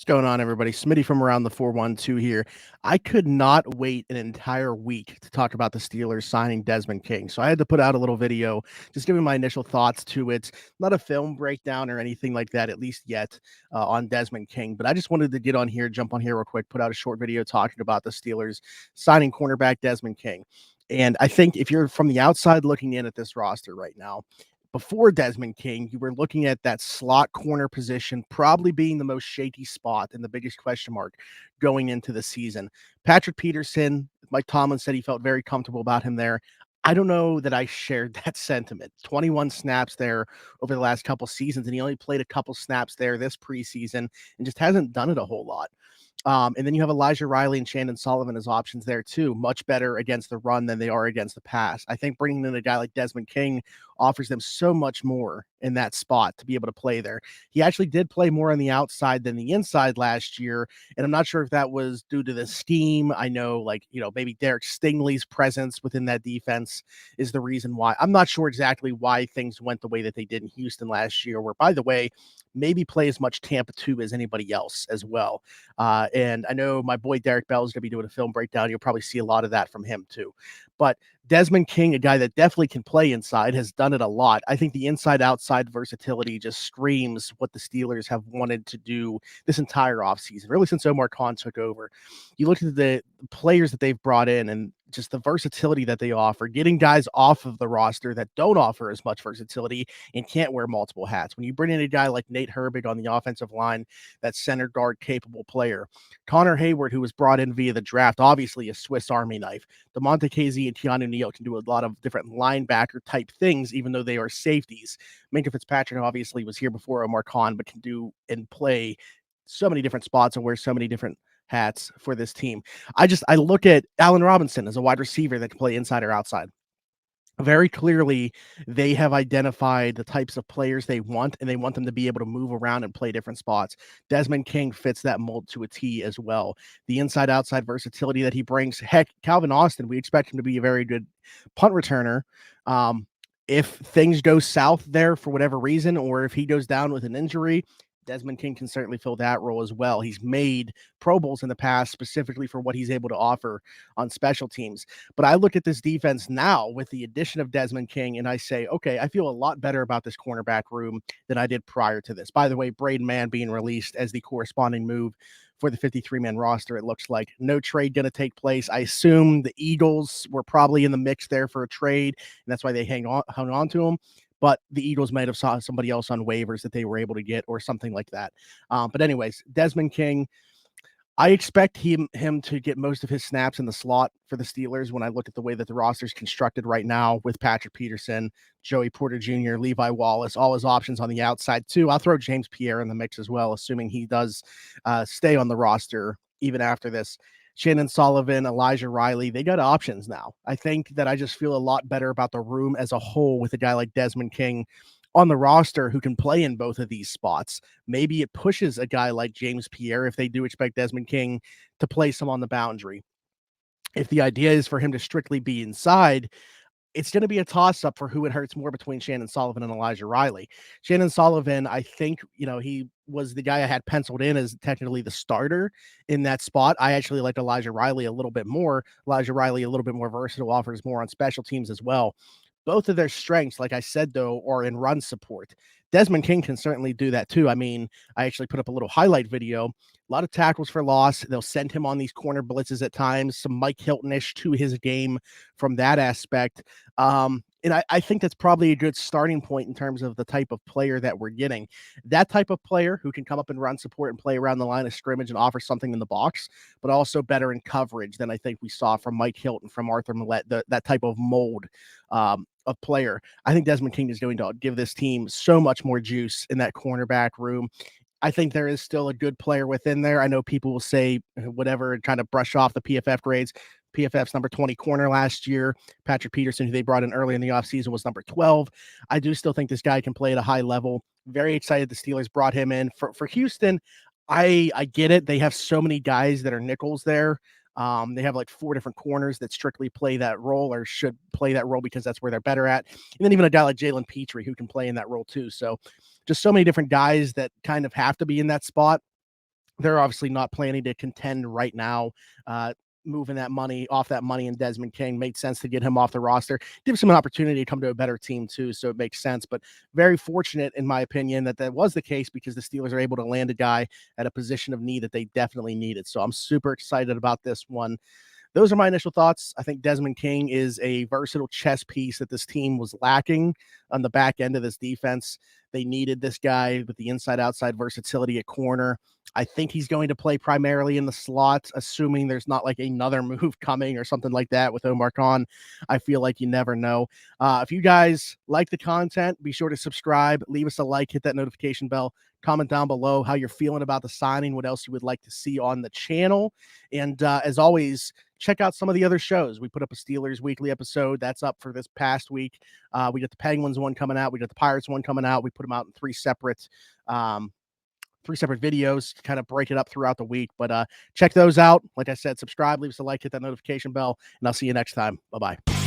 Going on, everybody? Smitty from around the 412 here. I could not wait an entire week to talk about the Steelers signing Desmond King. So I had to put out a little video just giving my initial thoughts to it. Not a film breakdown or anything like that, at least yet, on Desmond King. But I just wanted to get on here, jump on here real quick, put out a short video talking about the Steelers signing cornerback Desmond King. And I think if you're from the outside looking in at this roster right now, before Desmond King, you were looking at that slot corner position probably being the most shaky spot and the biggest question mark going into the season. Patrick Peterson, Mike Tomlin said he felt very comfortable about him there. I don't know that I shared that sentiment. 21 snaps there over the last couple seasons, and he only played a couple snaps there this preseason and just hasn't done it a whole lot. And then you have Elijah Riley and Chandon Sullivan as options there too. Much better against the run than they are against the pass. I think bringing in a guy like Desmond King offers them so much more in that spot to be able to play there. He actually did play more on the outside than the inside last year, and I'm not sure if that was due to the scheme. I know, maybe Derek Stingley's presence within that defense is the reason why. I'm not sure exactly why things went the way that they did in Houston last year, where, by the way, maybe play as much Tampa 2 as anybody else as well. And I know my boy Derek Bell is going to be doing a film breakdown. You'll probably see a lot of that from him too. But Desmond King, a guy that definitely can play inside, has done it a lot. I think the inside-outside versatility just screams what the Steelers have wanted to do this entire offseason, really since Omar Khan took over. You look at the players that they've brought in and just the versatility that they offer, getting guys off of the roster that don't offer as much versatility and can't wear multiple hats. When you bring in a guy like Nate Herbig on the offensive line, that center guard capable player, Connor Hayward, who was brought in via the draft, obviously a Swiss Army knife. DeMonte Casey and Keanu Neal can do a lot of different linebacker type things, even though they are safeties. Minkah Fitzpatrick obviously was here before Omar Khan, but can do and play so many different spots and wear so many different hats for this team. I look at Allen Robinson as a wide receiver that can play inside or outside. Very clearly, they have identified the types of players they want, and they want them to be able to move around and play different spots. Desmond King fits that mold to a T as well. The inside-outside versatility that he brings. Heck, Calvin Austin, we expect him to be a very good punt returner. If things go south there for whatever reason, or if he goes down with an injury, Desmond King can certainly fill that role as well. He's made Pro Bowls in the past specifically for what he's able to offer on special teams. But I look at this defense now with the addition of Desmond King, and I say, okay, I feel a lot better about this cornerback room than I did prior to this. By the way, Braden Mann being released as the corresponding move for the 53-man roster, it looks like. No trade going to take place. I assume the Eagles were probably in the mix there for a trade, and that's why they hung on to him. But the Eagles might have saw somebody else on waivers that they were able to get or something like that. But anyways, Desmond King, I expect him to get most of his snaps in the slot for the Steelers when I look at the way that the roster is constructed right now with Patrick Peterson, Joey Porter Jr., Levi Wallace, all his options on the outside too. I'll throw James Pierre in the mix as well, assuming he does stay on the roster even after this. Chandon Sullivan, Elijah Riley, they got options now. I think that I just feel a lot better about the room as a whole with a guy like Desmond King on the roster who can play in both of these spots. Maybe it pushes a guy like James Pierre if they do expect Desmond King to play some on the boundary. If the idea is for him to strictly be inside, it's going to be a toss-up for who it hurts more between Chandon Sullivan and Elijah Riley. Chandon Sullivan, I think, he was the guy I had penciled in as technically the starter in that spot. I actually like Elijah Riley a little bit more. Elijah Riley, a little bit more versatile, offers more on special teams as well. Both of their strengths, like I said, though, are in run support. Desmond King can certainly do that too. I mean, I actually put up a little highlight video. A lot of tackles for loss. They'll send him on these corner blitzes at times, some Mike Hilton-ish to his game from that aspect. And I think that's probably a good starting point in terms of the type of player that we're getting. That type of player who can come up and run support and play around the line of scrimmage and offer something in the box, but also better in coverage than I think we saw from Mike Hilton, from Arthur Millette, that type of mold of player. I think Desmond King is going to give this team so much more juice in that cornerback room. I think there is still a good player within there. I know people will say whatever and kind of brush off the PFF grades. PFF's number 20 corner last year. Patrick Peterson, who they brought in early in the offseason, was number 12. I do still think this guy can play at a high level. Very excited the Steelers brought him in. For Houston, I get it. They have so many guys that are nickels there. They have like 4 different corners that strictly play that role or should play that role because that's where they're better at. And then even a guy like Jalen Petrie who can play in that role too. So just so many different guys that kind of have to be in that spot. They're obviously not planning to contend right now. Moving that money off that money in Desmond King made sense to get him off the roster. Gives him an opportunity to come to a better team too, so it makes sense. But very fortunate, in my opinion, that that was the case because the Steelers are able to land a guy at a position of need that they definitely needed. So I'm super excited about this one. Those are my initial thoughts. I think Desmond King is a versatile chess piece that this team was lacking on the back end of this defense. They needed this guy with the inside outside versatility at corner. I think he's going to play primarily in the slot, assuming there's not like another move coming or something like that with Omar Khan. I feel like you never know. If you guys like the content, be sure to subscribe, leave us a like, hit that notification bell, comment down below how you're feeling about the signing, what else you would like to see on the channel. And as always, check out some of the other shows. We put up a Steelers weekly episode that's up for this past week. We got the Penguins one coming out. We got the Pirates one coming out. We put them out in three separate videos to kind of break it up throughout the week. But check those out. Like I said, subscribe, leave us a like, hit that notification bell, and I'll see you next time. Bye-bye.